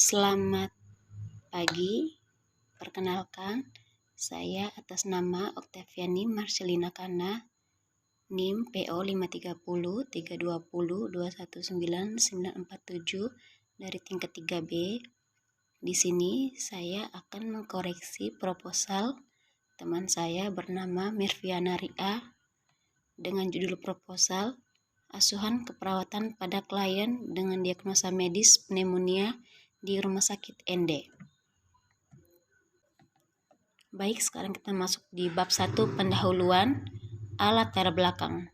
Selamat pagi, perkenalkan saya atas nama Oktaviani Marcelina Kana, NIM PO 53032021997 dari tingkat 3B. Di sini saya akan mengkoreksi proposal teman saya bernama Mirviana Ria dengan judul proposal asuhan keperawatan pada klien dengan diagnosa medis pneumonia di Rumah Sakit ND. Baik, sekarang kita masuk di bab 1 pendahuluan latar belakang.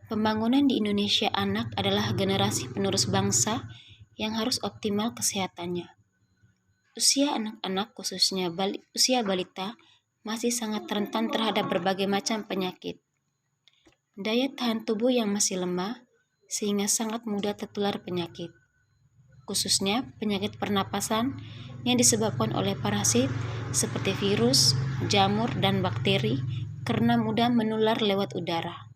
Pembangunan di Indonesia anak adalah generasi penerus bangsa yang harus optimal kesehatannya. Usia anak-anak, khususnya usia balita, masih sangat rentan terhadap berbagai macam penyakit. Daya tahan tubuh yang masih lemah, sehingga sangat mudah tertular penyakit, khususnya penyakit pernapasan yang disebabkan oleh parasit seperti virus, jamur, dan bakteri karena mudah menular lewat udara.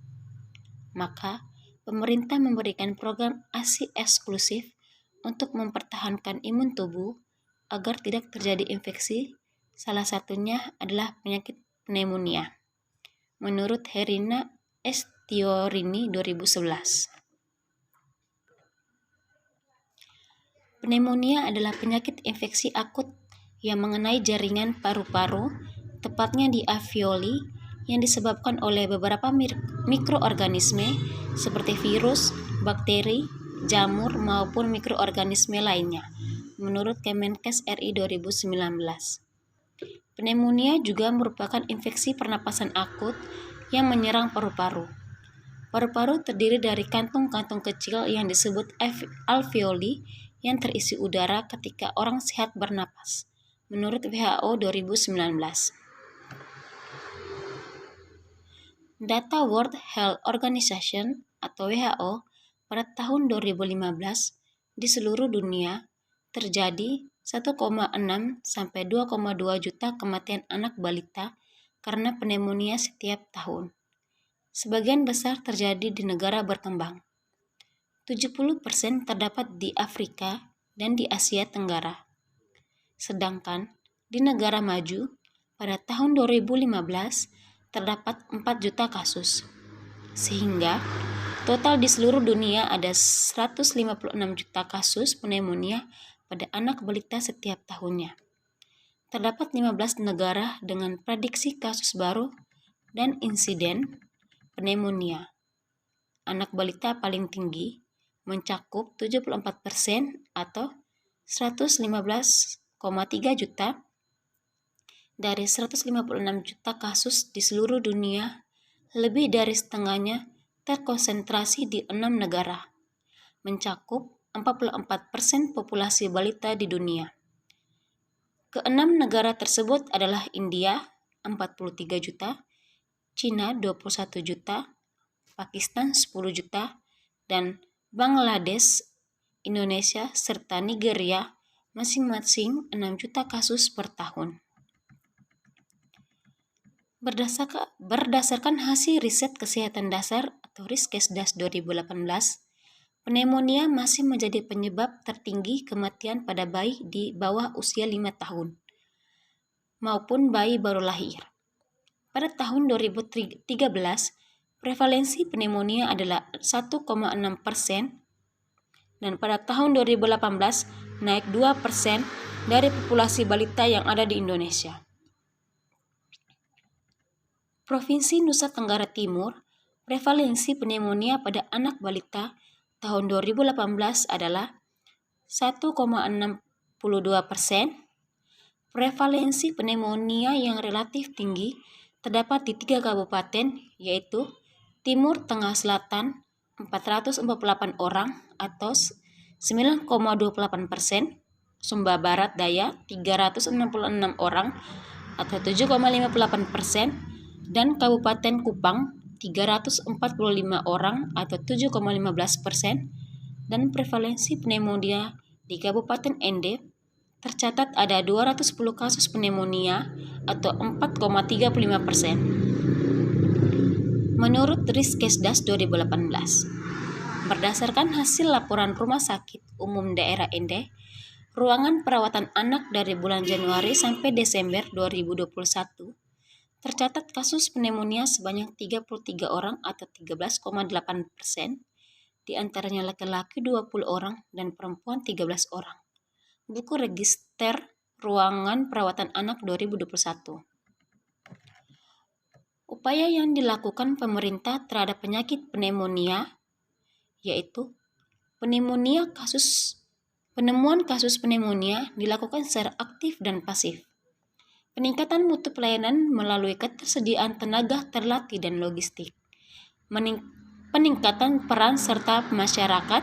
Maka, pemerintah memberikan program ASI eksklusif untuk mempertahankan imun tubuh agar tidak terjadi infeksi, salah satunya adalah penyakit pneumonia, menurut Herina Estiorini 2011. Pneumonia adalah penyakit infeksi akut yang mengenai jaringan paru-paru, tepatnya di alveoli, yang disebabkan oleh beberapa mikroorganisme seperti virus, bakteri, jamur, maupun mikroorganisme lainnya, menurut Kemenkes RI 2019. Pneumonia juga merupakan infeksi pernapasan akut yang menyerang paru-paru. Paru-paru terdiri dari kantung-kantung kecil yang disebut alveoli yang terisi udara ketika orang sehat bernapas, menurut WHO 2019. Data World Health Organization atau WHO pada tahun 2015 di seluruh dunia terjadi 1,6 sampai 2,2 juta kematian anak balita karena pneumonia setiap tahun. Sebagian besar terjadi di negara berkembang. 70% terdapat di Afrika dan di Asia Tenggara. Sedangkan di negara maju, pada tahun 2015 terdapat 4 juta kasus. Sehingga total di seluruh dunia ada 156 juta kasus pneumonia pada anak balita setiap tahunnya. Terdapat 15 negara dengan prediksi kasus baru dan insiden pneumonia anak balita paling tinggi, mencakup 74% atau 115,3 juta dari 156 juta kasus di seluruh dunia. Lebih dari setengahnya terkonsentrasi di 6 negara, mencakup 44% populasi balita di dunia. Keenam negara tersebut adalah India 43 juta, Cina 21 juta, Pakistan 10 juta, dan Bangladesh, Indonesia, serta Nigeria masing-masing 6 juta kasus per tahun. Berdasarkan hasil riset kesehatan dasar atau Riskesdas 2018, pneumonia masih menjadi penyebab tertinggi kematian pada bayi di bawah usia 5 tahun maupun bayi baru lahir. Pada tahun 2013, prevalensi pneumonia adalah 1,6% dan pada tahun 2018 naik 2% dari populasi balita yang ada di Indonesia. Provinsi Nusa Tenggara Timur, prevalensi pneumonia pada anak balita tahun 2018 adalah 1,62%. Prevalensi pneumonia yang relatif tinggi terdapat di 3 kabupaten, yaitu Timur Tengah Selatan 448 orang atau 9,28%, Sumba Barat Daya 366 orang atau 7,58%, dan Kabupaten Kupang 345 orang atau 7,15%, dan prevalensi pneumonia di Kabupaten ND tercatat ada 210 kasus pneumonia atau 4,35%. Menurut Riskesdas 2018, berdasarkan hasil laporan Rumah Sakit Umum Daerah ND, ruangan perawatan anak dari bulan Januari sampai Desember 2021, tercatat kasus pneumonia sebanyak 33 orang atau 13,8%, di antaranya laki-laki 20 orang dan perempuan 13 orang. Buku Register Ruangan Perawatan Anak 2021. Upaya yang dilakukan pemerintah terhadap penyakit pneumonia yaitu penemuan kasus pneumonia dilakukan secara aktif dan pasif. Peningkatan mutu pelayanan melalui ketersediaan tenaga terlatih dan logistik. Peningkatan peran serta masyarakat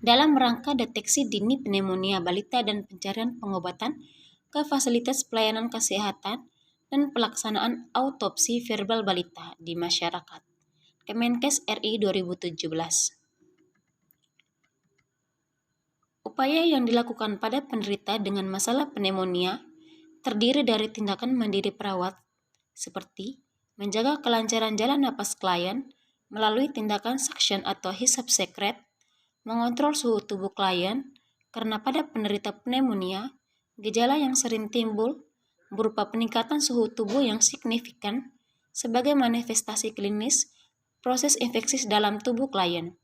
dalam rangka deteksi dini pneumonia balita dan pencarian pengobatan ke fasilitas pelayanan kesehatan dan pelaksanaan autopsi verbal balita di masyarakat. Kemenkes RI 2017. Upaya yang dilakukan pada penderita dengan masalah pneumonia terdiri dari tindakan mandiri perawat seperti menjaga kelancaran jalan napas klien melalui tindakan suction atau hisap sekret, mengontrol suhu tubuh klien karena pada penderita pneumonia, gejala yang sering timbul berupa peningkatan suhu tubuh yang signifikan sebagai manifestasi klinis proses infeksi dalam tubuh klien.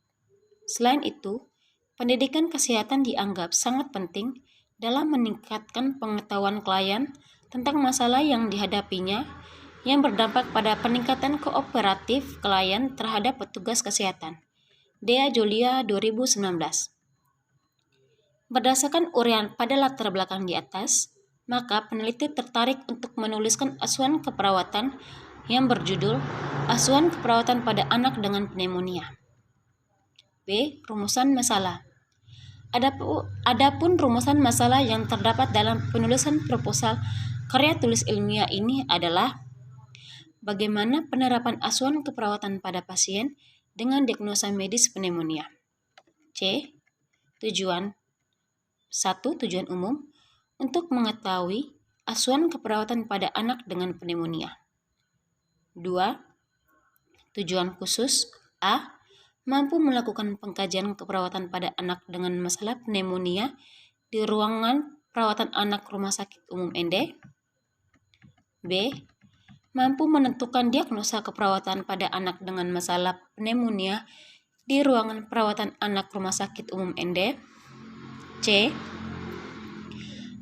Selain itu, pendidikan kesehatan dianggap sangat penting dalam meningkatkan pengetahuan klien tentang masalah yang dihadapinya yang berdampak pada peningkatan kooperatif klien terhadap petugas kesehatan. Dea Julia 2019. Berdasarkan uraian pada latar belakang di atas, maka peneliti tertarik untuk menuliskan acuan keperawatan yang berjudul Acuan Keperawatan pada Anak dengan Pneumonia. B. Rumusan masalah. Adapun rumusan masalah yang terdapat dalam penulisan proposal karya tulis ilmiah ini adalah bagaimana penerapan acuan keperawatan pada pasien dengan diagnosa medis pneumonia. C. Tujuan umum untuk mengetahui acuan keperawatan pada anak dengan pneumonia. 2. Tujuan khusus. A. Mampu melakukan pengkajian keperawatan pada anak dengan masalah pneumonia di ruangan perawatan anak Rumah Sakit Umum ND. B. Mampu menentukan diagnosa keperawatan pada anak dengan masalah pneumonia di ruangan perawatan anak Rumah Sakit Umum ND. C.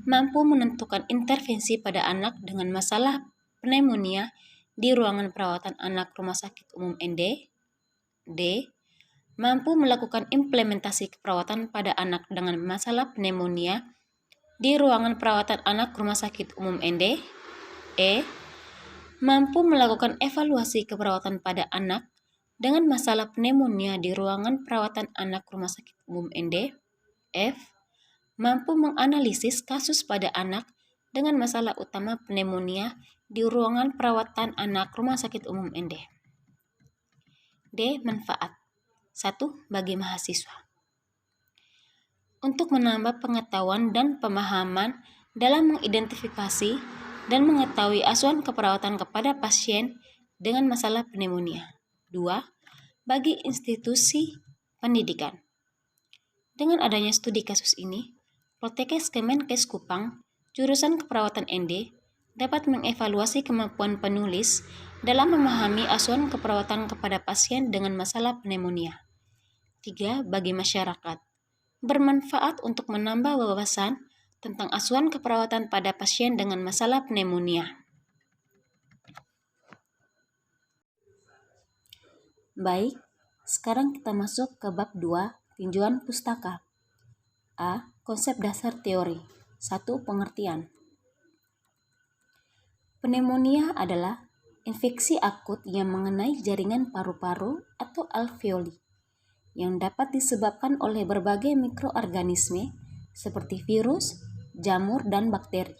Mampu menentukan intervensi pada anak dengan masalah pneumonia di ruangan perawatan anak Rumah Sakit Umum ND. D. Mampu melakukan implementasi keperawatan pada anak dengan masalah pneumonia di ruangan perawatan anak Rumah Sakit Umum ND. E. Mampu melakukan evaluasi keperawatan pada anak dengan masalah pneumonia di ruangan perawatan anak Rumah Sakit Umum ND. F. Mampu menganalisis kasus pada anak dengan masalah utama pneumonia di ruangan perawatan anak Rumah Sakit Umum ND. D. Manfaat. 1. Bagi mahasiswa. Untuk menambah pengetahuan dan pemahaman dalam mengidentifikasi dan mengetahui acuan keperawatan kepada pasien dengan masalah pneumonia. 2. Bagi institusi pendidikan. Dengan adanya studi kasus ini, Poltekkes Kemenkes Kupang, jurusan keperawatan ND, dapat mengevaluasi kemampuan penulis dalam memahami acuan keperawatan kepada pasien dengan masalah pneumonia. 3. Bagi masyarakat. Bermanfaat untuk menambah wawasan tentang acuan keperawatan pada pasien dengan masalah pneumonia. Baik, sekarang kita masuk ke bab 2, tinjauan pustaka. A. Konsep dasar teori. 1. Pengertian. Pneumonia adalah infeksi akut yang mengenai jaringan paru-paru atau alveoli yang dapat disebabkan oleh berbagai mikroorganisme seperti virus, jamur, dan bakteri.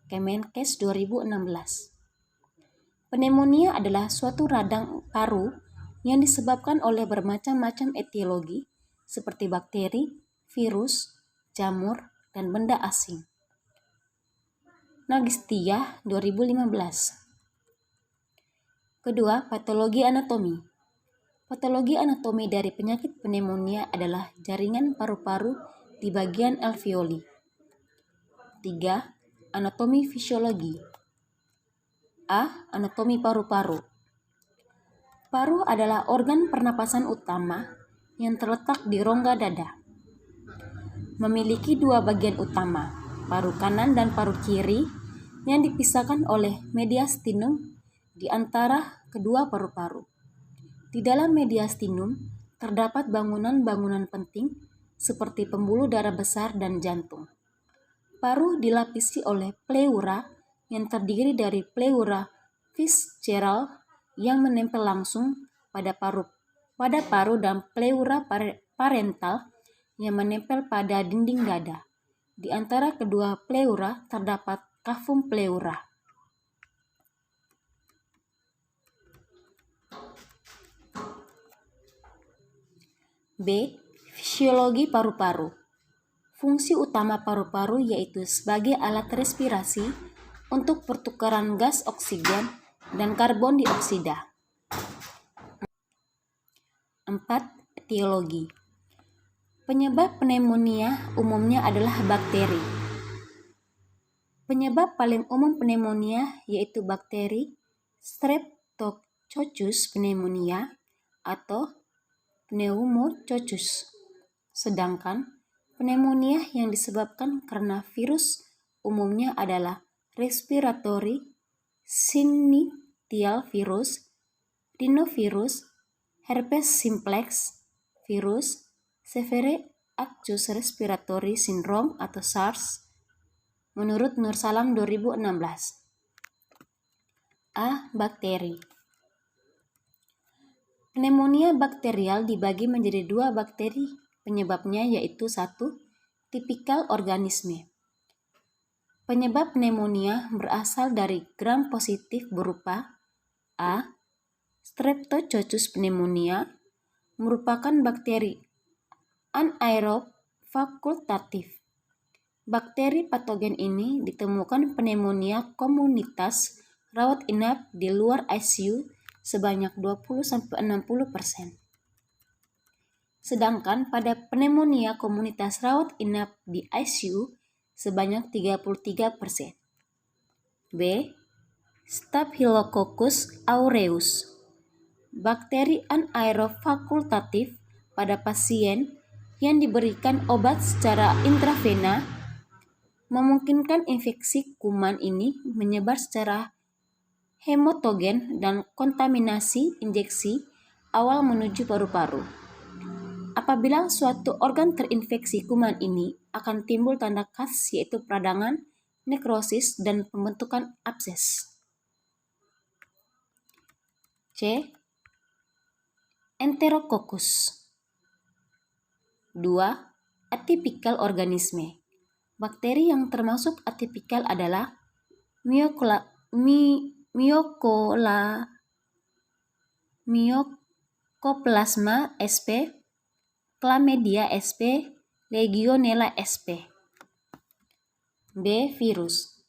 Kemenkes 2016. Pneumonia adalah suatu radang paru yang disebabkan oleh bermacam-macam etiologi seperti bakteri, virus, jamur, dan benda asing. Nagistiah 2015. Kedua, patologi anatomi. Patologi anatomi dari penyakit pneumonia adalah jaringan paru-paru di bagian alveoli. 3. Anatomi fisiologi. A. Anatomi paru-paru. Paru adalah organ pernapasan utama yang terletak di rongga dada. Memiliki dua bagian utama, paru kanan dan paru kiri, yang dipisahkan oleh mediastinum di antara kedua paru-paru. Di dalam mediastinum terdapat bangunan-bangunan penting seperti pembuluh darah besar dan jantung. Paru dilapisi oleh pleura yang terdiri dari pleura visceral yang menempel langsung pada paru dan pleura parental yang menempel pada dinding dada. Di antara kedua pleura terdapat cavum pleura. B. Fisiologi paru-paru. Fungsi utama paru-paru yaitu sebagai alat respirasi untuk pertukaran gas oksigen dan karbon dioksida. 4. Etiologi. Penyebab pneumonia umumnya adalah bakteri. Penyebab paling umum pneumonia yaitu bakteri Streptococcus pneumonia atau pneumococcus. Sedangkan pneumonia yang disebabkan karena virus umumnya adalah respiratory syncytial virus, rhinovirus, herpes simplex virus, severe acute respiratory syndrome atau SARS, menurut Nursalam 2016. A. Bakteri. Pneumonia bakterial dibagi menjadi dua bakteri penyebabnya yaitu 1. Tipikal organisme. Penyebab pneumonia berasal dari gram positif berupa A. Streptococcus pneumonia merupakan bakteri anaerob fakultatif. Bakteri patogen ini ditemukan pneumonia komunitas rawat inap di luar ICU sebanyak 20-60%. Sedangkan pada pneumonia komunitas rawat inap di ICU sebanyak 33%. B. Staphylococcus aureus. Bakteri anaerob fakultatif pada pasien yang diberikan obat secara intravena memungkinkan infeksi kuman ini menyebar secara hemotogen dan kontaminasi injeksi awal menuju paru-paru. Apabila suatu organ terinfeksi kuman ini, akan timbul tanda khas yaitu peradangan, nekrosis, dan pembentukan abses. C. Enterococcus. 2. Atipikal organisme. Bakteri yang termasuk atipikal adalah Mycoplasma sp, Chlamydia sp, Legionella sp. B. Virus.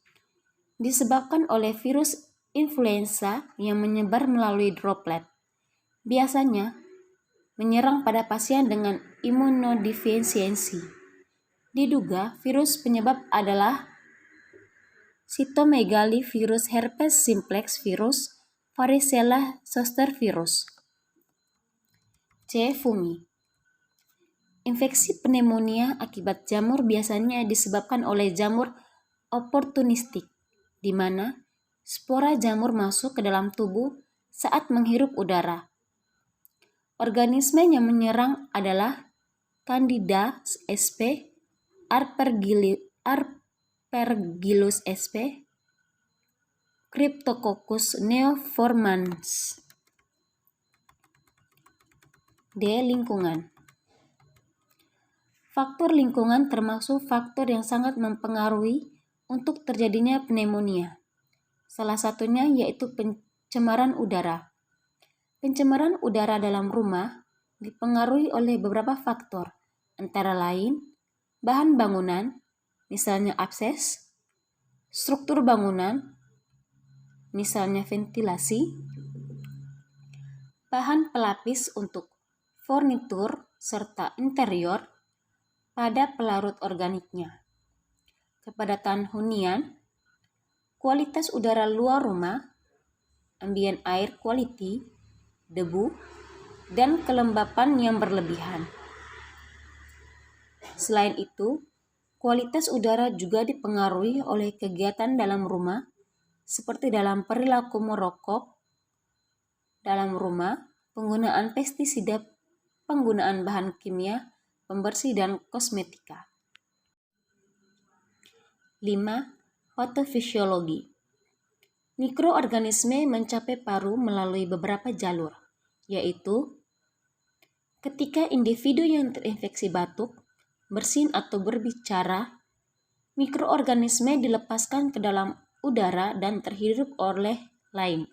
Disebabkan oleh virus influenza yang menyebar melalui droplet. Biasanya menyerang pada pasien dengan imunodefisiensi. Diduga virus penyebab adalah cytomegalovirus, herpes simplex virus, varicella zoster virus. C. Fungi. Infeksi pneumonia akibat jamur biasanya disebabkan oleh jamur oportunistik, di mana spora jamur masuk ke dalam tubuh saat menghirup udara. Organisme yang menyerang adalah Candida sp, Aspergillus sp, Cryptococcus neoformans. D. Lingkungan. Faktor lingkungan termasuk faktor yang sangat mempengaruhi untuk terjadinya pneumonia. Salah satunya yaitu pencemaran udara. Pencemaran udara dalam rumah dipengaruhi oleh beberapa faktor, antara lain bahan bangunan, misalnya abses, struktur bangunan, misalnya ventilasi, bahan pelapis untuk furnitur serta interior, pada pelarut organiknya, kepadatan hunian, kualitas udara luar rumah, ambient air quality, debu, dan kelembapan yang berlebihan. Selain itu, kualitas udara juga dipengaruhi oleh kegiatan dalam rumah, seperti dalam perilaku merokok dalam rumah, penggunaan pestisida, penggunaan bahan kimia, pembersih, dan kosmetika. 5. Patofisiologi. Mikroorganisme mencapai paru melalui beberapa jalur, yaitu ketika individu yang terinfeksi batuk, bersin atau berbicara, mikroorganisme dilepaskan ke dalam udara dan terhirup oleh lain.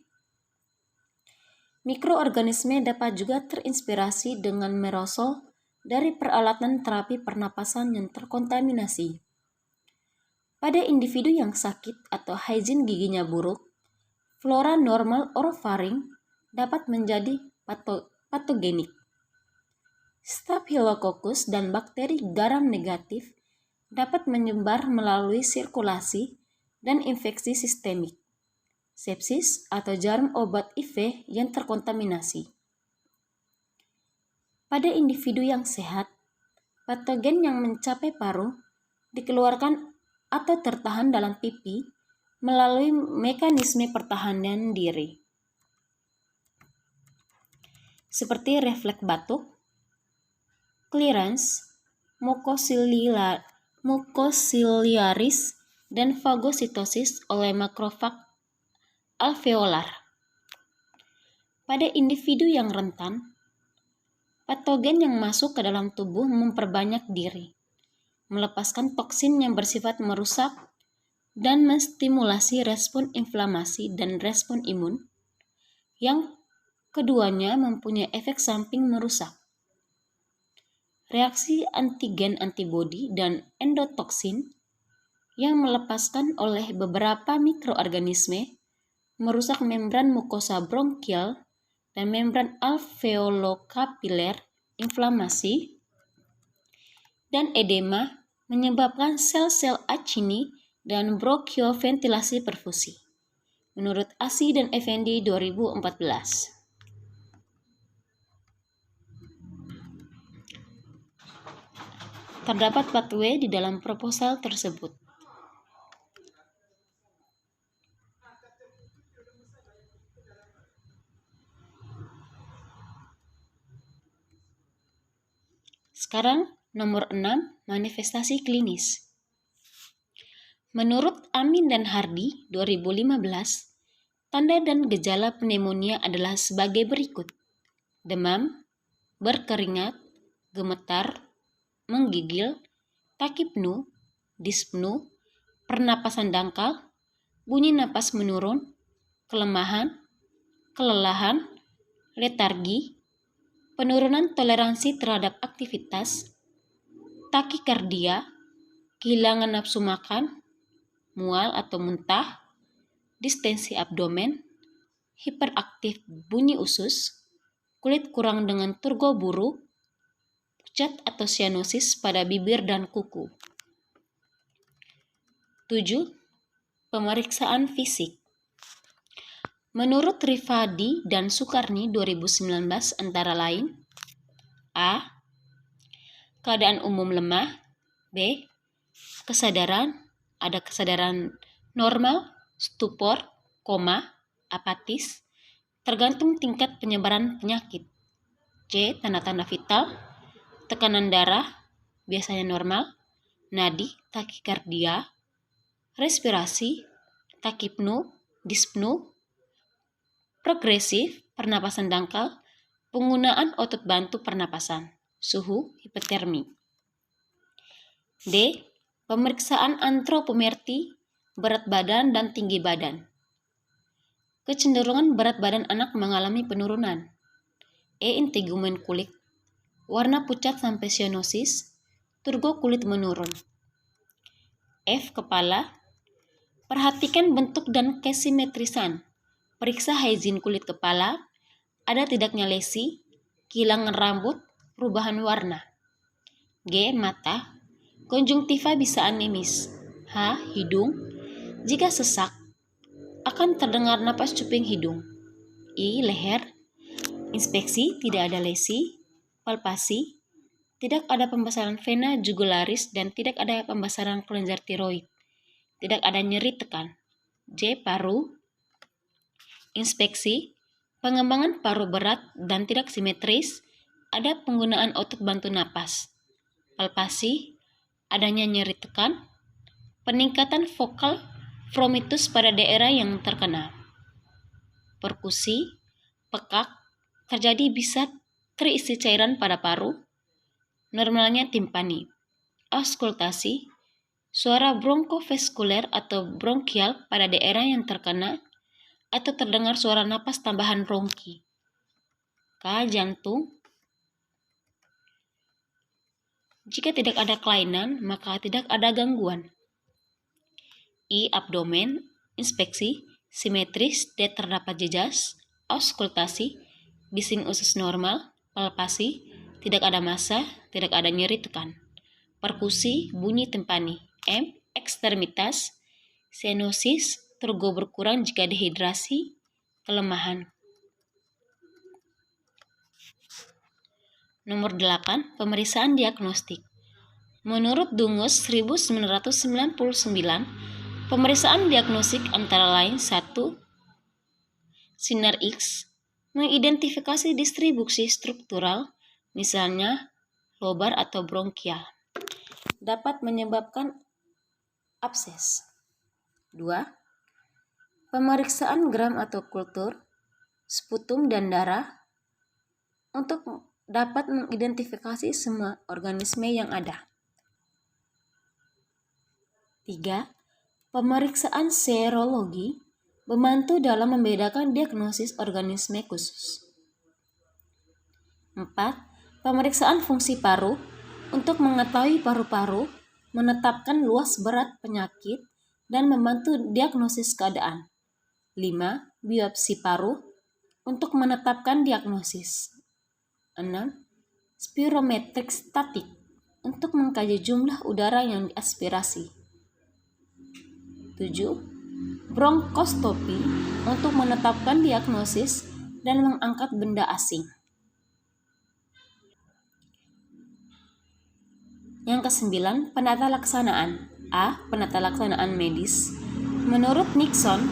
Mikroorganisme dapat juga terinspirasi dengan merosot dari peralatan terapi pernapasan yang terkontaminasi. Pada individu yang sakit atau hygiene giginya buruk, flora normal orofaring dapat menjadi patogenik. Staphylococcus dan bakteri garam negatif dapat menyebar melalui sirkulasi dan infeksi sistemik, sepsis atau jarum obat IV yang terkontaminasi. Pada individu yang sehat, patogen yang mencapai paru dikeluarkan atau tertahan dalam pipi melalui mekanisme pertahanan diri, seperti refleks batuk, clearance, mukosiliaris, dan fagositosis oleh makrofag alveolar. Pada individu yang rentan, patogen yang masuk ke dalam tubuh memperbanyak diri, melepaskan toksin yang bersifat merusak dan menstimulasi respon inflamasi dan respon imun, yang keduanya mempunyai efek samping merusak. Reaksi antigen antibodi dan endotoksin yang melepaskan oleh beberapa mikroorganisme merusak membran mukosa bronkial dan membran alveolokapiler, inflamasi dan edema menyebabkan sel-sel acini dan bronchioventilasi perfusi, menurut Asi dan Effendi 2014. Terdapat pathway di dalam proposal tersebut. Sekarang nomor 6, manifestasi klinis. Menurut Amin dan Hardy 2015, tanda dan gejala pneumonia adalah sebagai berikut: demam, berkeringat, gemetar, menggigil, takipnu, dispnu, pernapasan dangkal, bunyi napas menurun, kelemahan, kelelahan, letargi, penurunan toleransi terhadap aktivitas, takikardia, kehilangan nafsu makan, mual atau muntah, distensi abdomen, hiperaktif bunyi usus, kulit kurang dengan turgo buru, pucat atau sianosis pada bibir dan kuku. 7. Pemeriksaan fisik. Menurut Rifadi dan Sukarni 2019 antara lain: A. Keadaan umum lemah. B. Kesadaran, ada kesadaran normal, stupor, koma, apatis, tergantung tingkat penyebaran penyakit. C. Tanda-tanda vital, tekanan darah, biasanya normal, nadi, takikardia, respirasi, takipnu, dispnu, progresif, pernapasan dangkal, penggunaan otot bantu pernapasan, suhu, hipotermi. D. Pemeriksaan antropometri, berat badan dan tinggi badan. Kecenderungan berat badan anak mengalami penurunan. E. Integumen kulit, warna pucat sampai sianosis, turgo kulit menurun. F. Kepala, perhatikan bentuk dan kesimetrisan. Periksa hygiene kulit kepala, ada tidaknya lesi, kehilangan rambut, perubahan warna. G. Mata, Konjungtiva bisa anemis. H. Hidung. Jika sesak, akan terdengar napas cuping hidung. I. Leher. Inspeksi, tidak ada lesi. Palpasi, tidak ada pembesaran vena jugularis dan tidak ada pembesaran kelenjar tiroid. Tidak ada nyeri tekan. J. Paru. Inspeksi, pengembangan paru berat dan tidak simetris. Ada penggunaan otot bantu napas. Palpasi, adanya nyeri tekan. Peningkatan vokal fromitus pada daerah yang terkena. Perkusi, pekak, terjadi bisa terisi cairan pada paru. Normalnya timpani. Auskultasi, suara bronkofaskuler atau bronkial pada daerah yang terkena atau terdengar suara napas tambahan bronki. K. Jantung. Jika tidak ada kelainan, maka tidak ada gangguan. I. Abdomen. Inspeksi, simetris, tidak terdapat jejas. Auskultasi, bising usus normal. Palpasi, tidak ada massa, tidak ada nyeri tekan. Perkusi, bunyi timpani. M. Ekstremitas, sinusis, turgo berkurang jika dehidrasi, kelemahan. Nomor 8. Pemeriksaan diagnostik. Menurut Dungus 1999, pemeriksaan diagnostik antara lain 1. Sinar X mengidentifikasi distribusi struktural, misalnya lobar atau bronkial. Dapat menyebabkan abses. 2. Pemeriksaan gram atau kultur, sputum dan darah untuk dapat mengidentifikasi semua organisme yang ada. 3. Pemeriksaan serologi membantu dalam membedakan diagnosis organisme khusus. 4. Pemeriksaan fungsi paru untuk mengetahui paru-paru, menetapkan luas berat penyakit, dan membantu diagnosis keadaan. 5. Biopsi paru untuk menetapkan diagnosis. 6. Spirometrik statik untuk mengkaji jumlah udara yang diaspirasi. 7. Bronkoskopi untuk menetapkan diagnosis dan mengangkat benda asing. Yang ke-9, penata laksanaan. A. Penata laksanaan medis. Menurut Nixon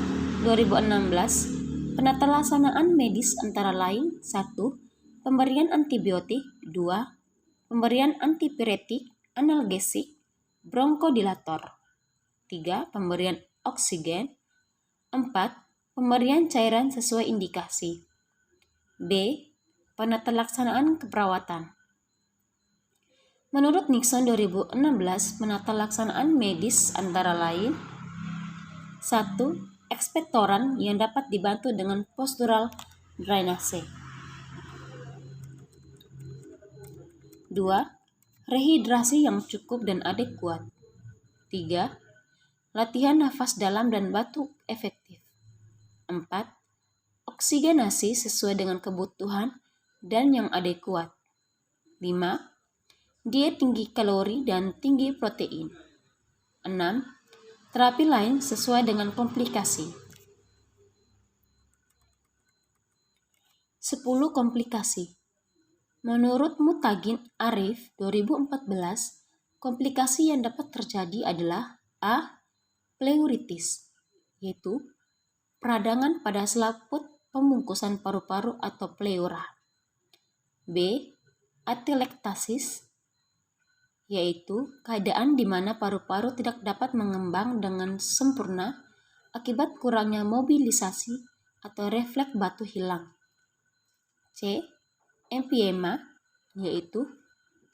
2016, penata laksanaan medis antara lain 1. Pemberian antibiotik. 2. Pemberian antipiretik, analgesik, bronkodilator. 3. Pemberian oksigen. 4. Pemberian cairan sesuai indikasi. B. Penata laksanaan keperawatan. Menurut Nixon 2016, penata laksanaan medis antara lain 1. Ekspektoran yang dapat dibantu dengan postural drainase. 2. Rehidrasi yang cukup dan adekuat. 3. Latihan nafas dalam dan batuk efektif. 4. Oksigenasi sesuai dengan kebutuhan dan yang adekuat. 5. Diet tinggi kalori dan tinggi protein. 6. Terapi lain sesuai dengan komplikasi. 10. Komplikasi. Menurut Mutagin Arif 2014, komplikasi yang dapat terjadi adalah A. Pleuritis, yaitu peradangan pada selaput pembungkusan paru-paru atau pleura. B. Atelektasis, yaitu keadaan di mana paru-paru tidak dapat mengembang dengan sempurna akibat kurangnya mobilisasi atau refleks batu hilang. C. Emphysema, yaitu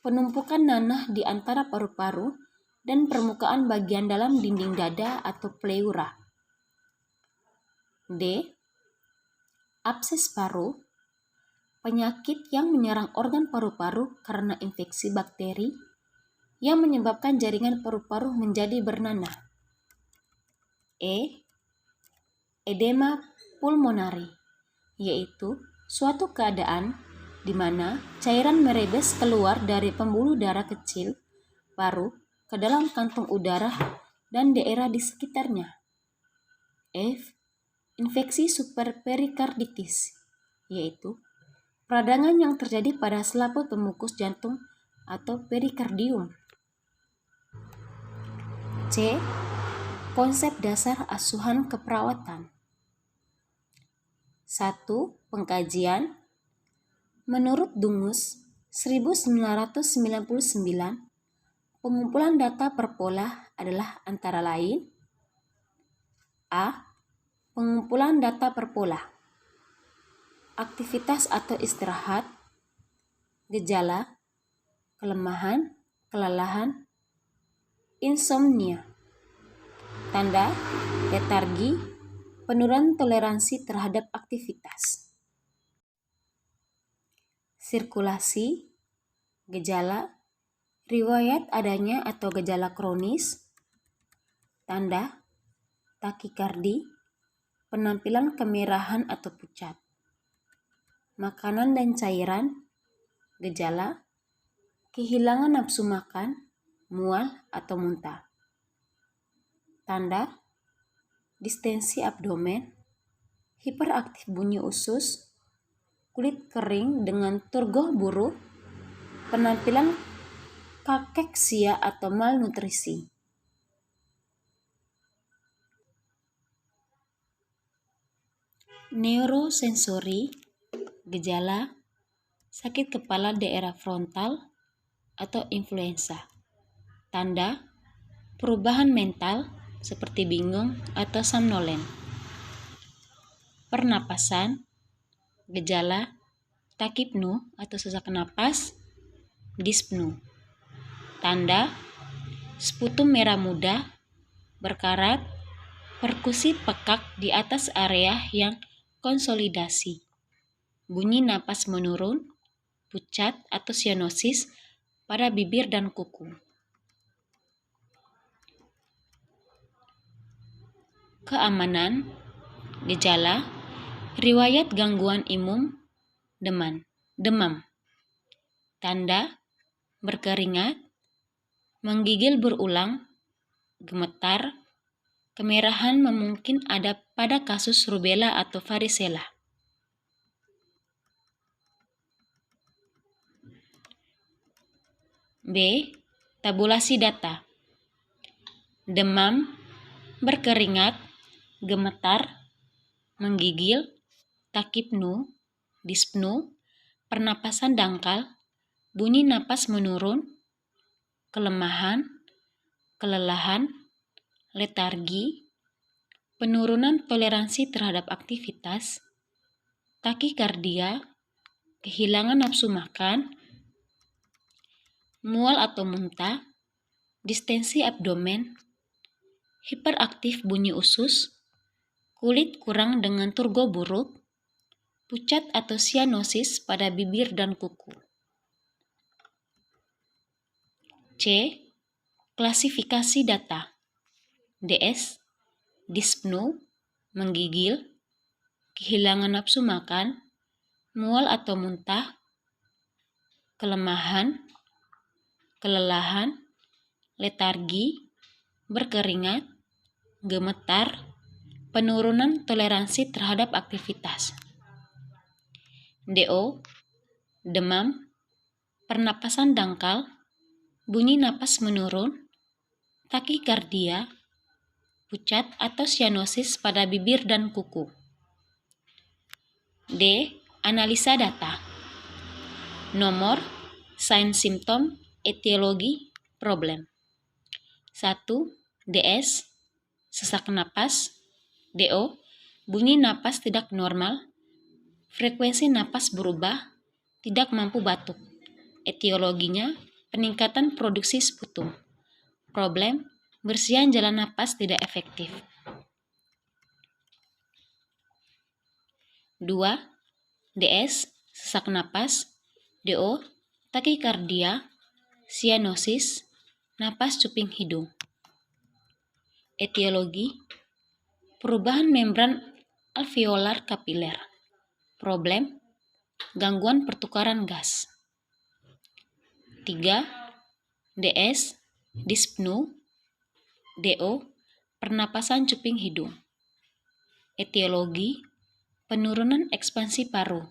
penumpukan nanah di antara paru-paru dan permukaan bagian dalam dinding dada atau pleura. D. Abses paru, penyakit yang menyerang organ paru-paru karena infeksi bakteri yang menyebabkan jaringan paru-paru menjadi bernanah. E. Edema pulmonari, yaitu suatu keadaan di mana cairan merebes keluar dari pembuluh darah kecil paru ke dalam kantung udara dan daerah di sekitarnya. F. Infeksi superperikarditis, yaitu peradangan yang terjadi pada selaput pemukus jantung atau perikardium. C. Konsep dasar asuhan keperawatan. 1. Pengkajian. Menurut Dungus 1999, pengumpulan data per pola adalah antara lain: A. Pengumpulan data per pola, aktivitas atau istirahat, gejala, kelemahan, kelelahan, insomnia, tanda, letargi, penurunan toleransi terhadap aktivitas. Sirkulasi, gejala, riwayat adanya atau gejala kronis, tanda, takikardi, penampilan kemerahan atau pucat. Makanan dan cairan, gejala, kehilangan nafsu makan, mual atau muntah. Tanda, distensi abdomen, hiperaktif bunyi usus, kulit kering dengan turgor buruk, penampilan kakeksia atau malnutrisi. Neurosensori, gejala, sakit kepala daerah frontal atau influenza. Tanda, perubahan mental seperti bingung atau somnolen. Pernapasan, gejala, takipnu atau sesak napas, dispnu. Tanda, sputum merah muda, berkarat, perkusi pekak di atas area yang konsolidasi, bunyi napas menurun, pucat atau sianosis pada bibir dan kuku. Keamanan, gejala, riwayat gangguan imun, demam. Tanda, berkeringat, menggigil berulang, gemetar, kemerahan memungkin ada pada kasus rubella atau varicella. B. Tabulasi data. Demam, berkeringat, gemetar, menggigil, takipnu, dispnu, pernapasan dangkal, bunyi napas menurun, kelemahan, kelelahan, letargi, penurunan toleransi terhadap aktivitas, takikardia, kehilangan nafsu makan, mual atau muntah, distensi abdomen, hiperaktif bunyi usus, kulit kurang dengan turgo buruk, pucat atau sianosis pada bibir dan kuku. C. Klasifikasi data. DS, dispnu, menggigil, kehilangan nafsu makan, mual atau muntah, kelemahan, kelelahan, letargi, berkeringat, gemetar, penurunan toleransi terhadap aktivitas. DO, demam, pernapasan dangkal, bunyi napas menurun, takikardia, pucat atau sianosis pada bibir dan kuku. D. Analisa data. Nomor, sign simptom, etiologi, problem. 1. DS, sesak napas. DO, bunyi napas tidak normal, frekuensi napas berubah, tidak mampu batuk. Etiologinya, peningkatan produksi sputum. Problem, bersihan jalan napas tidak efektif. 2. DS, sesak napas. DO, takikardia, sianosis, napas cuping hidung. Etiologi, perubahan membran alveolar kapiler. Problem, gangguan pertukaran gas. 3. DS, dyspnea, DO, pernapasan cuping hidung. Etiologi, penurunan ekspansi paru.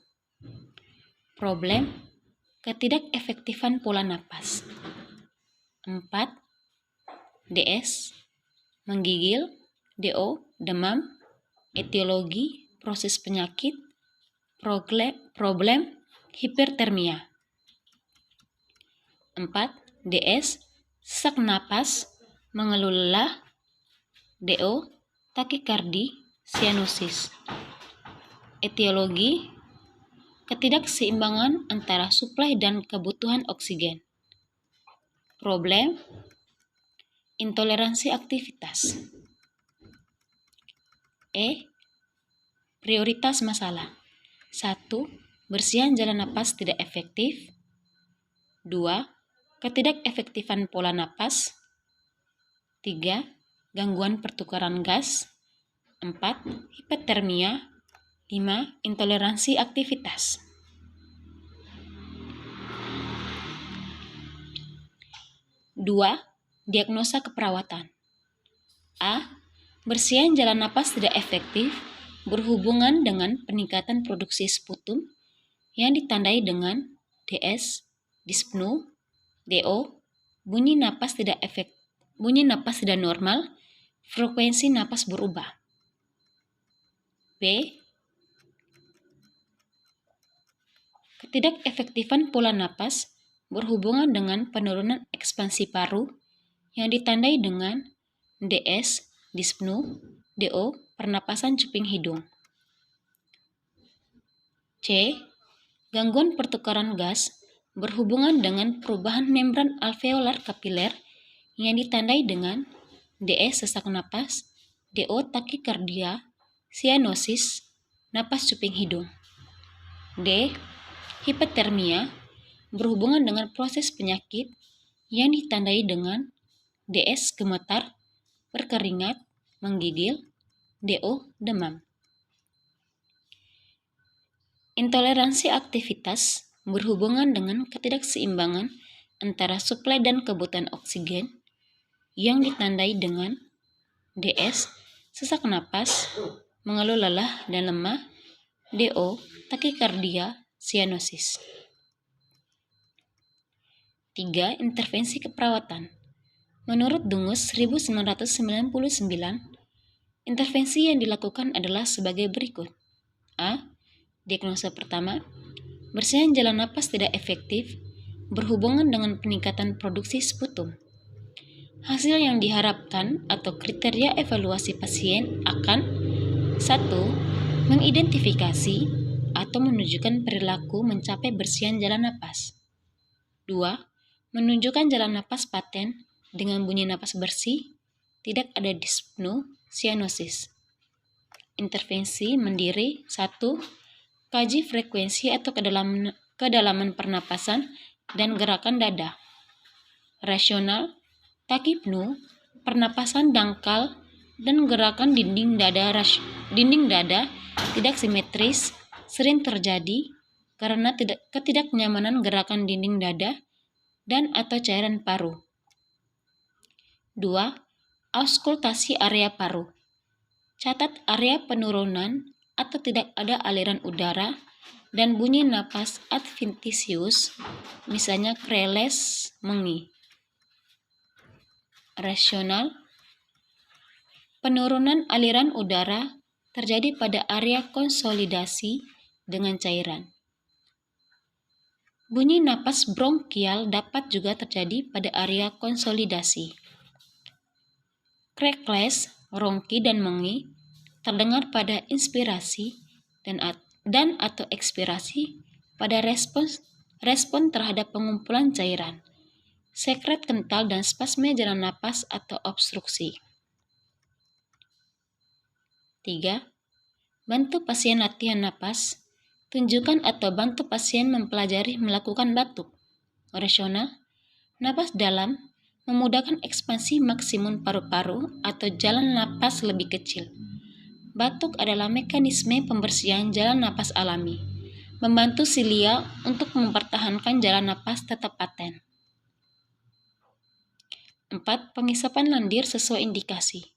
Problem, ketidakefektifan pola napas. 4. DS, menggigil, DO, demam. Etiologi, proses penyakit. Problem, hipertermia. 4. DS, sesak napas, mengeluh lelah. DO, takikardi, sianosis. Etiologi, ketidakseimbangan antara suplai dan kebutuhan oksigen. Problem, intoleransi aktivitas. Prioritas masalah. 1. Bersihan jalan napas tidak efektif. 2. Ketidakefektifan pola napas. 3. Gangguan pertukaran gas. 4. Hipertermia. 5. Intoleransi aktivitas. Dua, diagnosa keperawatan. A. Bersihan jalan napas tidak efektif berhubungan dengan peningkatan produksi sputum yang ditandai dengan DS, dyspnea, DO, bunyi napas tidak normal, frekuensi napas berubah. B. Ketidakefektifan pola napas berhubungan dengan penurunan ekspansi paru yang ditandai dengan DS, dyspnea, DO, pernapasan cuping hidung. C. Gangguan pertukaran gas berhubungan dengan perubahan membran alveolar kapiler yang ditandai dengan DS, sesak napas, DO, takikardia, sianosis, napas cuping hidung. D. Hipertermia berhubungan dengan proses penyakit yang ditandai dengan DS, gemetar, berkeringat, menggigil, DO, demam. Intoleransi aktivitas berhubungan dengan ketidakseimbangan antara suplai dan kebutuhan oksigen yang ditandai dengan DS, sesak napas, mengeluh lelah dan lemah, DO, takikardia, sianosis. 3. Intervensi keperawatan. Menurut Dungus 1999, intervensi yang dilakukan adalah sebagai berikut. A. Diagnosa pertama, bersihan jalan napas tidak efektif berhubungan dengan peningkatan produksi sputum. Hasil yang diharapkan atau kriteria evaluasi pasien akan 1. Mengidentifikasi atau menunjukkan perilaku mencapai bersihan jalan napas. 2. Menunjukkan jalan napas paten dengan bunyi napas bersih, tidak ada dyspnea, sianosis. Intervensi mendiri. 1. Kaji frekuensi atau kedalaman pernapasan dan gerakan dada. Rasional, tachypnea, pernapasan dangkal, dan gerakan dinding dada tidak simetris sering terjadi karena ketidaknyamanan gerakan dinding dada dan atau cairan paru. 2. Auskultasi area paru. Catat area penurunan atau tidak ada aliran udara dan bunyi napas adventitious, misalnya kreles, mengi. Rasional, penurunan aliran udara terjadi pada area konsolidasi dengan cairan. Bunyi napas bronkial dapat juga terjadi pada area konsolidasi. Kreles, rongki, dan mengi terdengar pada inspirasi dan atau ekspirasi pada respon terhadap pengumpulan cairan, sekret kental dan spasme jalan napas atau obstruksi. 3. Bantu pasien latihan napas. Tunjukkan atau bantu pasien mempelajari melakukan batuk. Rasional, napas dalam memudahkan ekspansi maksimum paru-paru atau jalan napas lebih kecil. Batuk adalah mekanisme pembersihan jalan napas alami, membantu silia untuk mempertahankan jalan napas tetap paten. 4. Pengisapan lendir sesuai indikasi.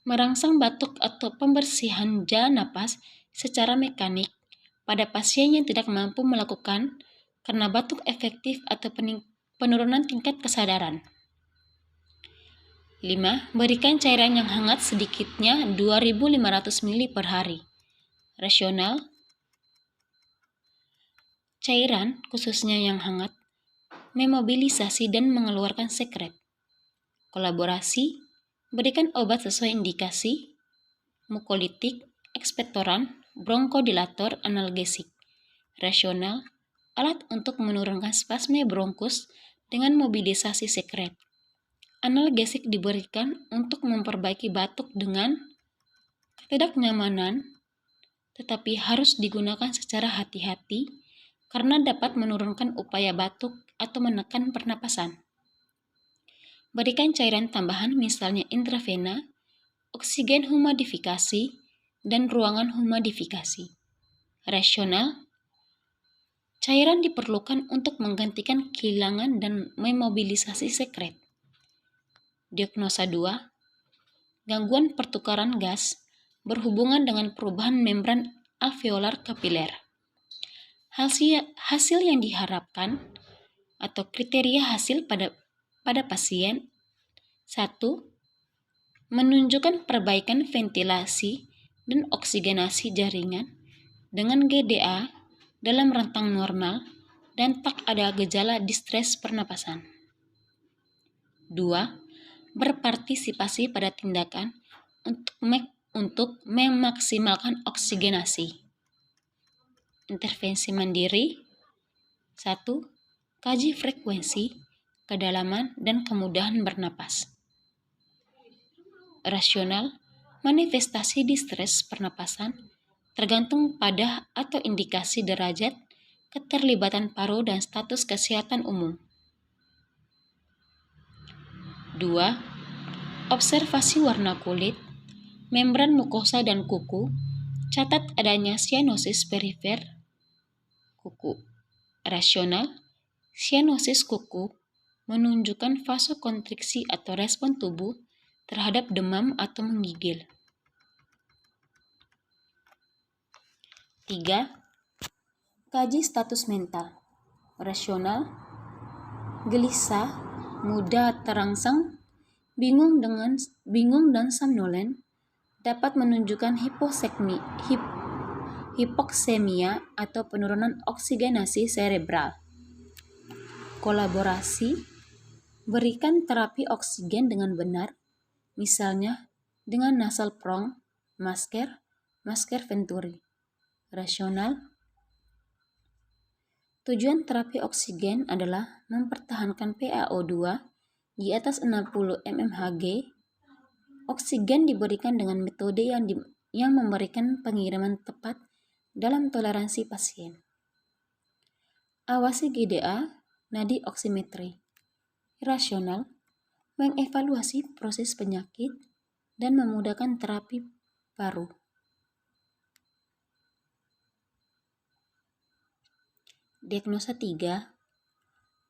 Merangsang batuk atau pembersihan jalan napas secara mekanik pada pasien yang tidak mampu melakukan karena batuk efektif atau penurunan tingkat kesadaran. 5. Berikan cairan yang hangat sedikitnya 2.500 ml per hari. Rasional, cairan, khususnya yang hangat, memobilisasi dan mengeluarkan sekret. Kolaborasi, berikan obat sesuai indikasi, mukolitik, ekspektoran, bronkodilator, analgesik. Rasional, alat untuk menurunkan spasme bronkus dengan mobilisasi sekret. Analgesik diberikan untuk memperbaiki batuk dengan ketidaknyamanan, tetapi harus digunakan secara hati-hati karena dapat menurunkan upaya batuk atau menekan pernapasan. Berikan cairan tambahan misalnya intravena, oksigen humidifikasi, dan ruangan humidifikasi. Rasional, cairan diperlukan untuk menggantikan kehilangan dan memobilisasi sekret. Diagnosa 2. Gangguan pertukaran gas berhubungan dengan perubahan membran alveolar kapiler. Hasil yang diharapkan atau kriteria hasil pada pasien. 1. Menunjukkan perbaikan ventilasi dan oksigenasi jaringan dengan GDA dalam rentang normal dan tak ada gejala distres pernapasan. 2. Berpartisipasi pada tindakan untuk memaksimalkan oksigenasi. Intervensi mandiri. 1. Kaji frekuensi, kedalaman, dan kemudahan bernapas. Rasional, manifestasi distres pernapasan tergantung pada atau indikasi derajat keterlibatan paru dan status kesehatan umum. 2. Observasi warna kulit, membran mukosa dan kuku, catat adanya sianosis perifer kuku. Rasional, sianosis kuku menunjukkan vasokonstriksi atau respon tubuh terhadap demam atau menggigil. 3. Kaji status mental. Rasional, gelisah, mudah terangsang, bingung dan somnolen dapat menunjukkan hipoksemia atau penurunan oksigenasi cerebral. Kolaborasi, berikan terapi oksigen dengan benar, misalnya dengan nasal prong, masker venturi. Rasional, tujuan terapi oksigen adalah mempertahankan PaO2 di atas 60 mmHg. Oksigen diberikan dengan metode yang memberikan pengiriman tepat dalam toleransi pasien. Awasi GDA, nadi oksimetri. Rasional, mengevaluasi proses penyakit dan memudahkan terapi paru. Diagnosa 3.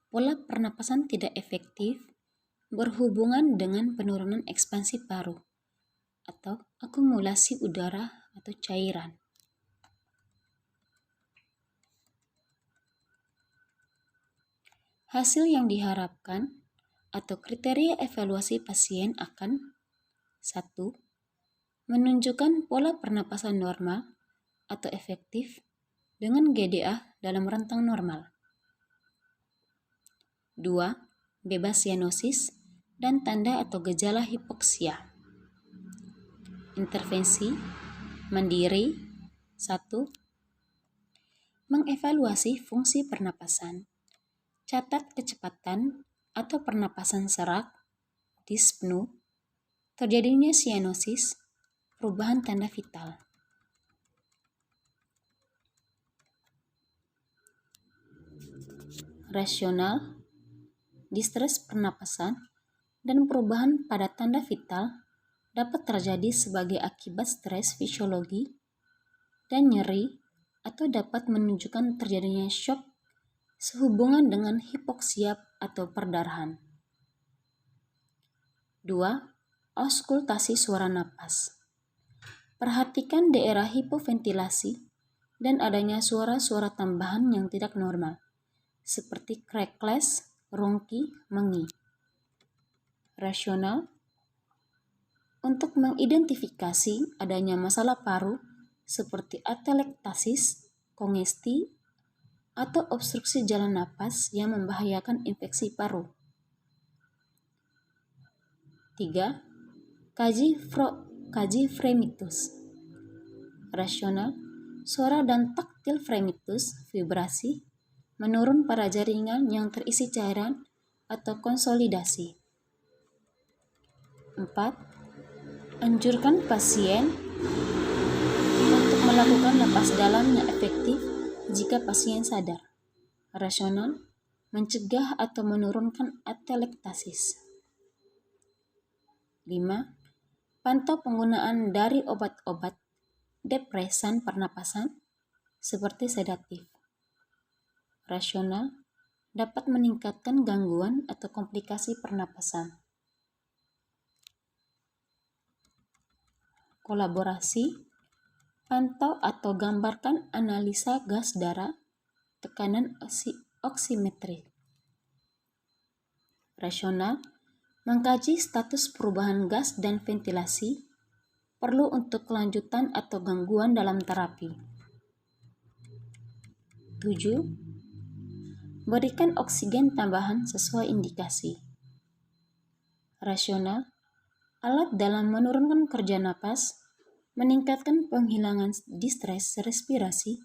Pola pernapasan tidak efektif berhubungan dengan penurunan ekspansi paru atau akumulasi udara atau cairan. Hasil yang diharapkan atau kriteria evaluasi pasien akan 1. Menunjukkan pola pernapasan normal atau efektif dengan GDA dalam rentang normal. 2. Bebas sianosis dan tanda atau gejala hipoksia. Intervensi mandiri. 1. Mengevaluasi fungsi pernapasan. Catat kecepatan atau pernapasan serak, dyspnoe, terjadinya sianosis, perubahan tanda vital. Rasional, distres pernapasan, dan perubahan pada tanda vital dapat terjadi sebagai akibat stres fisiologi dan nyeri atau dapat menunjukkan terjadinya shock sehubungan dengan hipoksia atau perdarahan. 2. Auskultasi suara napas. Perhatikan daerah hipoventilasi dan adanya suara-suara tambahan yang tidak normal, seperti krekles, rongki, mengi. Rasional. Untuk mengidentifikasi adanya masalah paru seperti atelektasis, kongesti, atau obstruksi jalan napas yang membahayakan infeksi paru. 3. Kaji fremitus. Rasional, suara dan taktil fremitus, vibrasi, menurun pada jaringan yang terisi cairan atau konsolidasi. 4. Anjurkan pasien untuk melakukan napas dalam yang efektif jika pasien sadar. Rasional, mencegah atau menurunkan atelektasis. 5. Pantau penggunaan dari obat-obat depresan pernapasan seperti sedatif. Rasional, dapat meningkatkan gangguan atau komplikasi pernapasan. Kolaborasi, pantau atau gambarkan analisa gas darah, tekanan oksimetri. Rasional, mengkaji status perubahan gas dan ventilasi, perlu untuk kelanjutan atau gangguan dalam terapi. 7. Berikan oksigen tambahan sesuai indikasi. Rasional, alat dalam menurunkan kerja napas, meningkatkan penghilangan distres respirasi,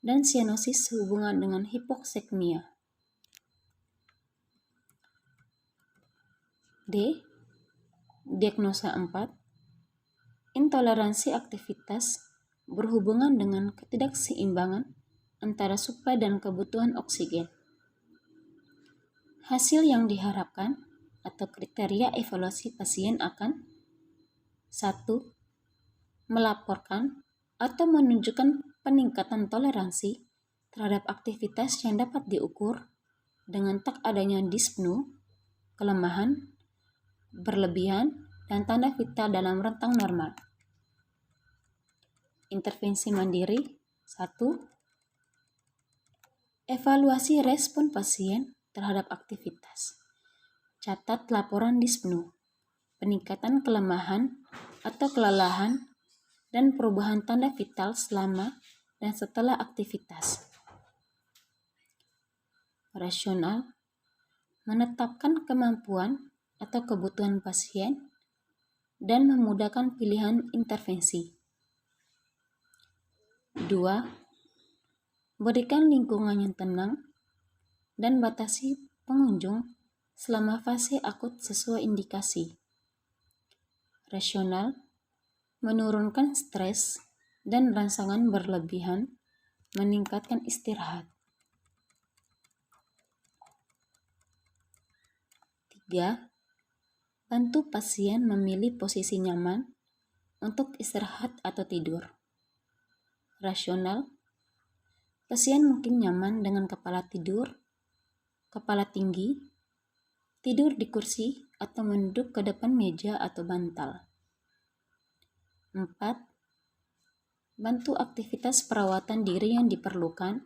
dan sianosis sehubungan dengan hipoksekmia. D. Diagnosa 4. Intoleransi aktivitas berhubungan dengan ketidakseimbangan antara suplai dan kebutuhan oksigen. Hasil yang diharapkan atau kriteria evaluasi pasien akan 1. Melaporkan atau menunjukkan peningkatan toleransi terhadap aktivitas yang dapat diukur dengan tak adanya dyspnoe, kelemahan, berlebihan, dan tanda vital dalam rentang normal. Intervensi mandiri 1. Evaluasi respon pasien terhadap aktivitas. Catat laporan dyspnoe, peningkatan kelemahan atau kelelahan, dan perubahan tanda vital selama dan setelah aktivitas. Rasional, menetapkan kemampuan atau kebutuhan pasien dan memudahkan pilihan intervensi. 2. Berikan lingkungan yang tenang dan batasi pengunjung selama fase akut sesuai indikasi. Rasional, menurunkan stres dan rangsangan berlebihan, meningkatkan istirahat. 3. Bantu pasien memilih posisi nyaman untuk istirahat atau tidur. Rasional, pasien mungkin nyaman dengan kepala tidur, kepala tinggi, tidur di kursi, atau menunduk ke depan meja atau bantal. 4. Bantu aktivitas perawatan diri yang diperlukan,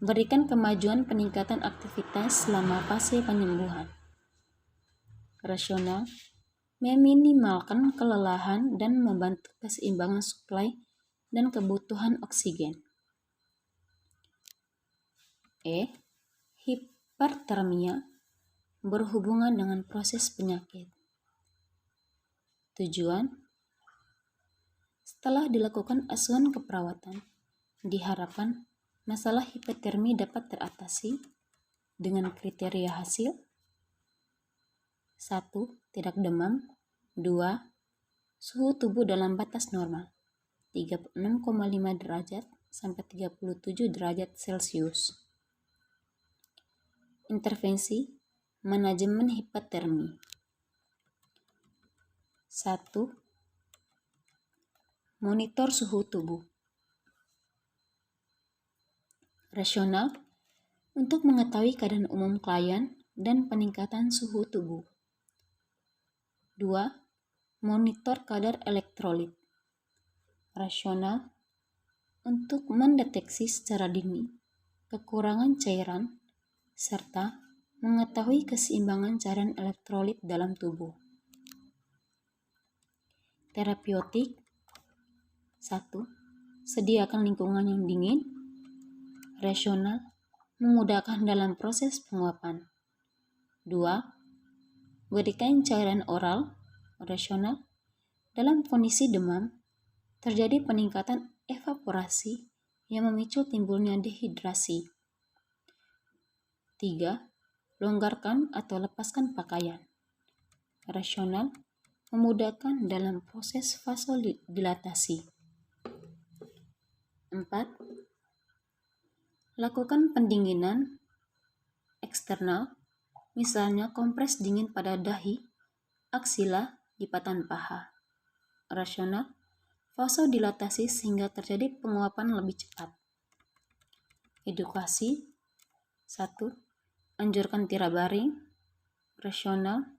berikan kemajuan peningkatan aktivitas selama fase penyembuhan. Rasional, meminimalkan kelelahan dan membantu keseimbangan suplai dan kebutuhan oksigen. E. Hipertermia berhubungan dengan proses penyakit. Tujuan: setelah dilakukan asuhan keperawatan, diharapkan masalah hipertermi dapat teratasi dengan kriteria hasil: 1. Tidak demam. 2. Suhu tubuh dalam batas normal 36,5 derajat sampai 37 derajat Celcius. Intervensi manajemen hipertermi. 1. Monitor suhu tubuh. Rasional, untuk mengetahui keadaan umum klien dan peningkatan suhu tubuh. 2. Monitor kadar elektrolit. Rasional, untuk mendeteksi secara dini kekurangan cairan serta mengetahui keseimbangan cairan elektrolit dalam tubuh. Terapeutik. 1. Sediakan lingkungan yang dingin. Rasional, memudahkan dalam proses penguapan. 2. Berikan cairan oral. Rasional, dalam kondisi demam, terjadi peningkatan evaporasi yang memicu timbulnya dehidrasi. 3. Longgarkan atau lepaskan pakaian. Rasional, memudahkan dalam proses vasodilatasi. 4. Lakukan pendinginan eksternal, misalnya kompres dingin pada dahi, aksila, lipatan paha. Rasional, vasodilatasi sehingga terjadi penguapan lebih cepat. Edukasi. 1. Anjurkan tiara baring. Rasional,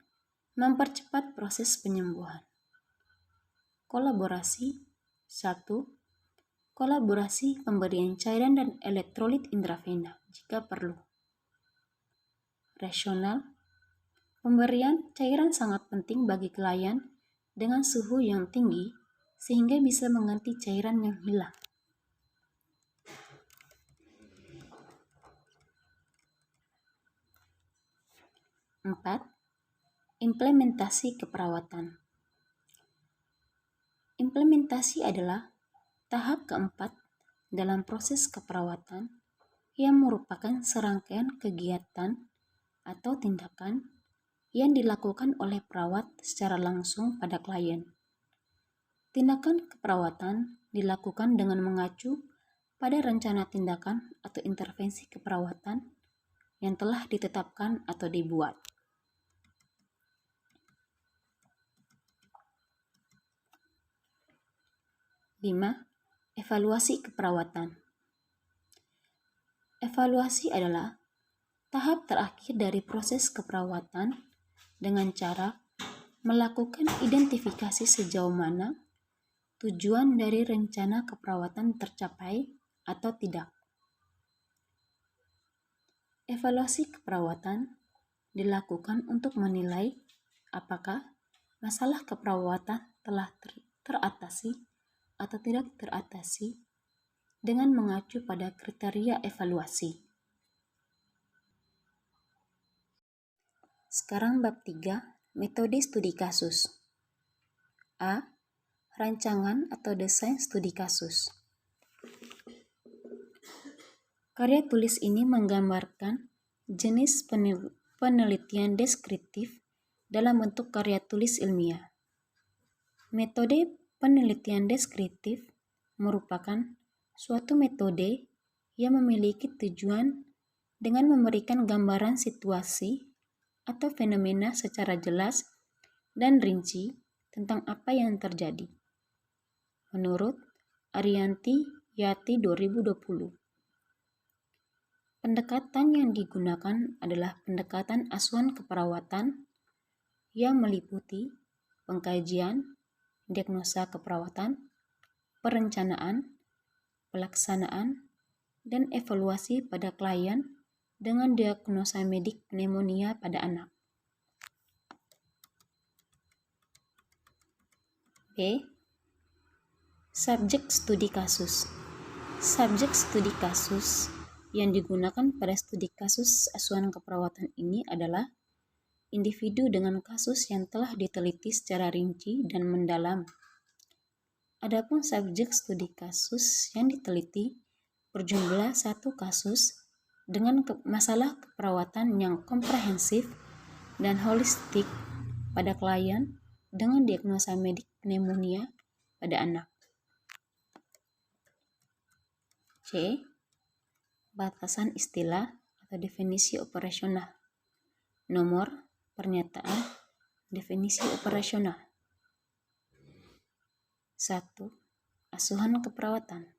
mempercepat proses penyembuhan. Kolaborasi. 1. Kolaborasi pemberian cairan dan elektrolit intravena jika perlu. Rasional, pemberian cairan sangat penting bagi klien dengan suhu yang tinggi sehingga bisa mengganti cairan yang hilang. Empat, implementasi keperawatan. Implementasi adalah tahap keempat dalam proses keperawatan yang merupakan serangkaian kegiatan atau tindakan yang dilakukan oleh perawat secara langsung pada klien. Tindakan keperawatan dilakukan dengan mengacu pada rencana tindakan atau intervensi keperawatan yang telah ditetapkan atau dibuat. Lima, evaluasi keperawatan. Evaluasi adalah tahap terakhir dari proses keperawatan dengan cara melakukan identifikasi sejauh mana tujuan dari rencana keperawatan tercapai atau tidak. Evaluasi keperawatan dilakukan untuk menilai apakah masalah keperawatan telah teratasi atau tidak teratasi dengan mengacu pada kriteria evaluasi. Sekarang bab 3, metode studi kasus. A. Rancangan atau desain studi kasus. Karya tulis ini menggambarkan jenis penelitian deskriptif dalam bentuk karya tulis ilmiah. Metode penelitian deskriptif merupakan suatu metode yang memiliki tujuan dengan memberikan gambaran situasi atau fenomena secara jelas dan rinci tentang apa yang terjadi. Menurut Arianti Yati 2020. Pendekatan yang digunakan adalah pendekatan asuhan keperawatan yang meliputi pengkajian, diagnosa keperawatan, perencanaan, pelaksanaan, dan evaluasi pada klien dengan diagnosa medik pneumonia pada anak. B. Subjek studi kasus. Subjek studi kasus yang digunakan pada studi kasus asuhan keperawatan ini adalah individu dengan kasus yang telah diteliti secara rinci dan mendalam. Adapun subjek studi kasus yang diteliti berjumlah satu kasus dengan masalah keperawatan yang komprehensif dan holistik pada klien dengan diagnosa medik pneumonia pada anak. C. Batasan istilah atau definisi operasional. Nomor pernyataan definisi operasional. 1. Asuhan keperawatan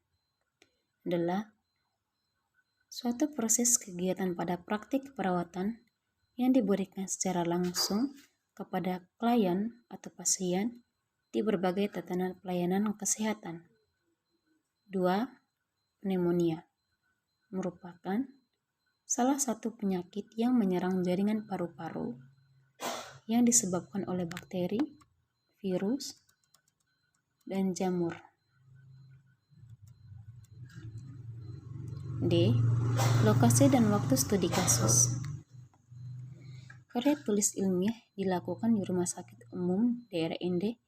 adalah suatu proses kegiatan pada praktik keperawatan yang diberikan secara langsung kepada klien atau pasien di berbagai tatanan pelayanan kesehatan. 2. Pneumonia merupakan salah satu penyakit yang menyerang jaringan paru-paru yang disebabkan oleh bakteri, virus, dan jamur. D. Lokasi dan waktu studi kasus. Karya tulis ilmiah dilakukan di Rumah Sakit Umum Daerah Ende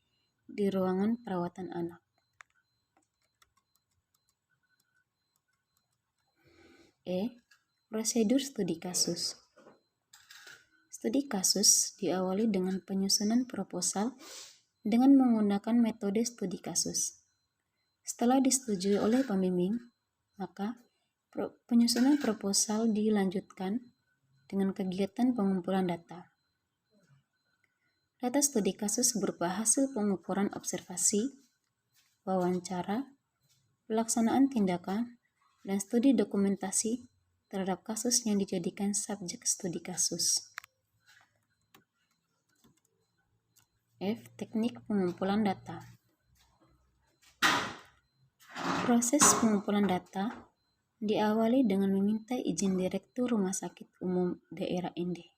di ruangan perawatan anak. E. Prosedur studi kasus. Studi kasus diawali dengan penyusunan proposal dengan menggunakan metode studi kasus. Setelah disetujui oleh pembimbing, maka penyusunan proposal dilanjutkan dengan kegiatan pengumpulan data. Data studi kasus berupa hasil pengukuran observasi, wawancara, pelaksanaan tindakan, dan studi dokumentasi terhadap kasus yang dijadikan subjek studi kasus. F. Teknik pengumpulan data. Proses pengumpulan data diawali dengan meminta izin Direktur Rumah Sakit Umum Daerah Ende.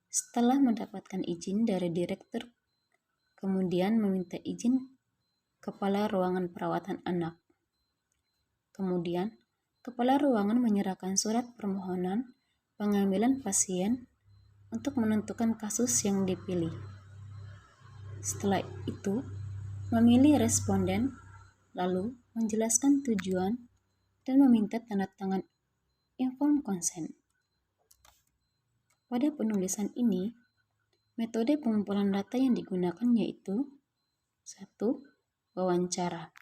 Setelah mendapatkan izin dari Direktur, kemudian meminta izin Kepala Ruangan Perawatan Anak. Kemudian, Kepala Ruangan menyerahkan surat permohonan pengambilan pasien untuk menentukan kasus yang dipilih. Setelah itu, memilih responden, lalu menjelaskan tujuan dan meminta tanda tangan informed consent. Pada penulisan ini, metode pengumpulan data yang digunakan yaitu 1. Wawancara.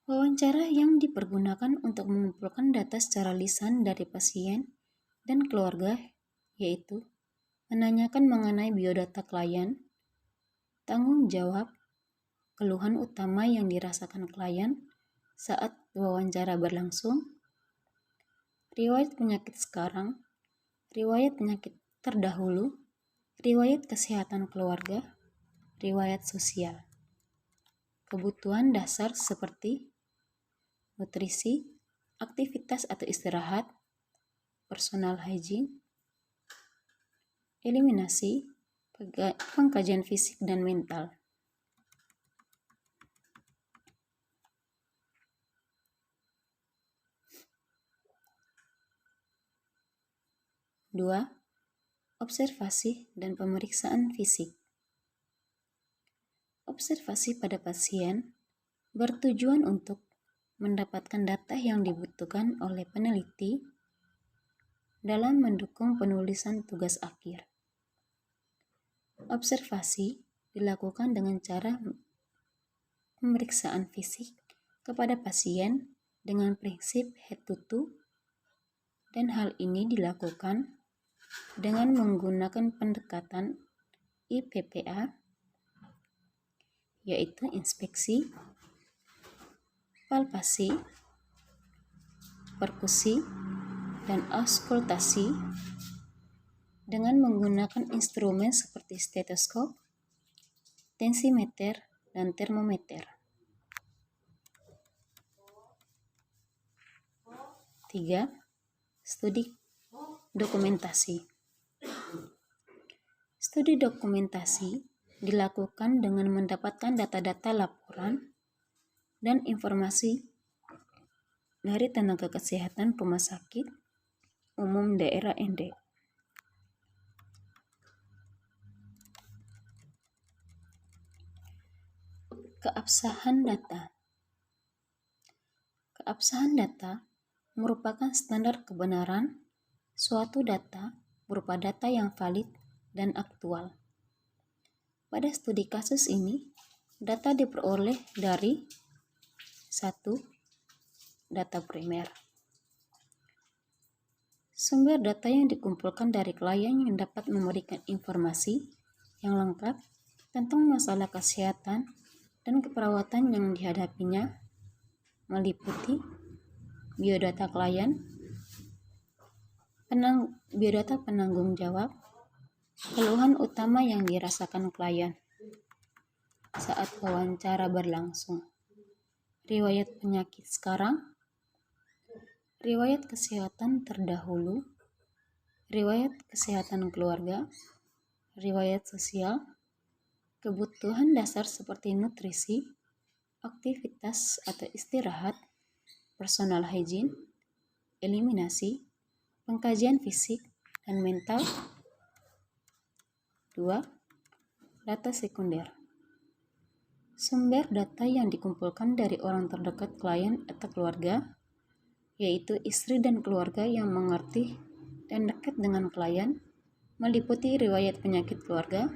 Wawancara yang dipergunakan untuk mengumpulkan data secara lisan dari pasien dan keluarga yaitu menanyakan mengenai biodata klien, tanggung jawab, keluhan utama yang dirasakan klien saat wawancara berlangsung, riwayat penyakit sekarang, riwayat penyakit terdahulu, riwayat kesehatan keluarga, riwayat sosial. Kebutuhan dasar seperti nutrisi, aktivitas atau istirahat, personal hygiene, eliminasi, pengkajian fisik dan mental. Dua, observasi dan pemeriksaan fisik. Observasi pada pasien bertujuan untuk mendapatkan data yang dibutuhkan oleh peneliti dalam mendukung penulisan tugas akhir. Observasi dilakukan dengan cara pemeriksaan fisik kepada pasien dengan prinsip head to toe, dan hal ini dilakukan dengan menggunakan pendekatan IPPA, yaitu inspeksi, palpasi, perkusi, dan auskultasi dengan menggunakan instrumen seperti stetoskop, tensimeter, dan termometer. 3. Studi dokumentasi. Studi dokumentasi dilakukan dengan mendapatkan data-data laporan dan informasi dari tenaga kesehatan Rumah Sakit Umum Daerah Ende. Keabsahan data. Keabsahan data merupakan standar kebenaran suatu data berupa data yang valid dan aktual. Pada studi kasus ini, data diperoleh dari 1. Data primer. Sumber data yang dikumpulkan dari klien yang dapat memberikan informasi yang lengkap tentang masalah kesehatan dan keperawatan yang dihadapinya, meliputi biodata klien, biodata penanggung jawab, Keluhan utama yang dirasakan klien saat wawancara berlangsung. Riwayat penyakit sekarang, riwayat kesehatan terdahulu, riwayat kesehatan keluarga, riwayat sosial, kebutuhan dasar seperti nutrisi, aktivitas atau istirahat, personal hygiene, eliminasi, pengkajian fisik dan mental. 2. Data sekunder. Sumber data yang dikumpulkan dari orang terdekat klien atau keluarga, yaitu istri dan keluarga yang mengerti dan dekat dengan klien, meliputi riwayat penyakit keluarga,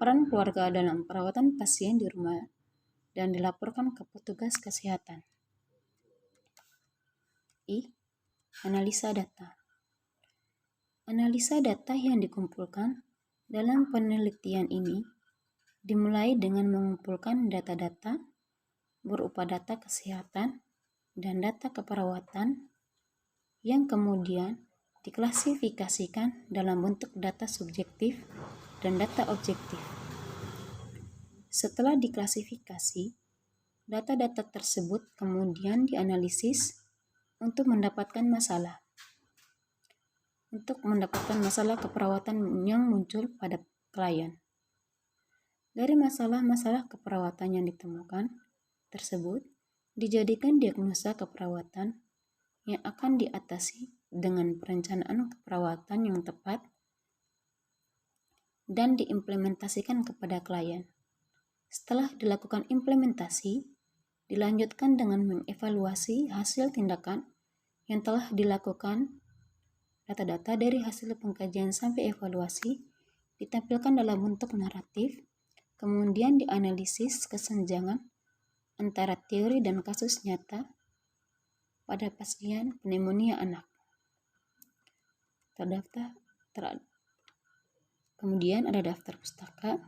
peran keluarga dalam perawatan pasien di rumah, dan dilaporkan ke petugas kesehatan. Analisa data. Analisa data yang dikumpulkan dalam penelitian ini dimulai dengan mengumpulkan data-data berupa data kesehatan dan data keperawatan yang kemudian diklasifikasikan dalam bentuk data subjektif dan data objektif. Setelah diklasifikasi, data-data tersebut kemudian dianalisis untuk mendapatkan masalah keperawatan yang muncul pada klien. Dari masalah-masalah keperawatan yang ditemukan tersebut dijadikan diagnosa keperawatan yang akan diatasi dengan perencanaan keperawatan yang tepat dan diimplementasikan kepada klien. Setelah dilakukan implementasi, dilanjutkan dengan mengevaluasi hasil tindakan yang telah dilakukan. Data-data dari hasil pengkajian sampai evaluasi ditampilkan dalam bentuk naratif, kemudian dianalisis kesenjangan antara teori dan kasus nyata pada pasien pneumonia anak. Kemudian ada daftar pustaka.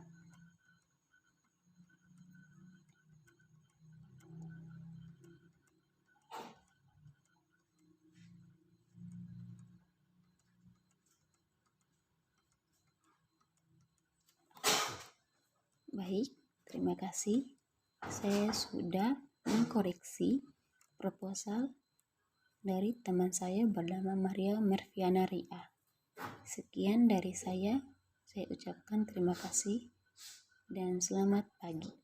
Baik, terima kasih. Saya sudah mengkoreksi proposal dari teman saya bernama Maria Merviana Ria. Sekian dari saya ucapkan terima kasih dan selamat pagi.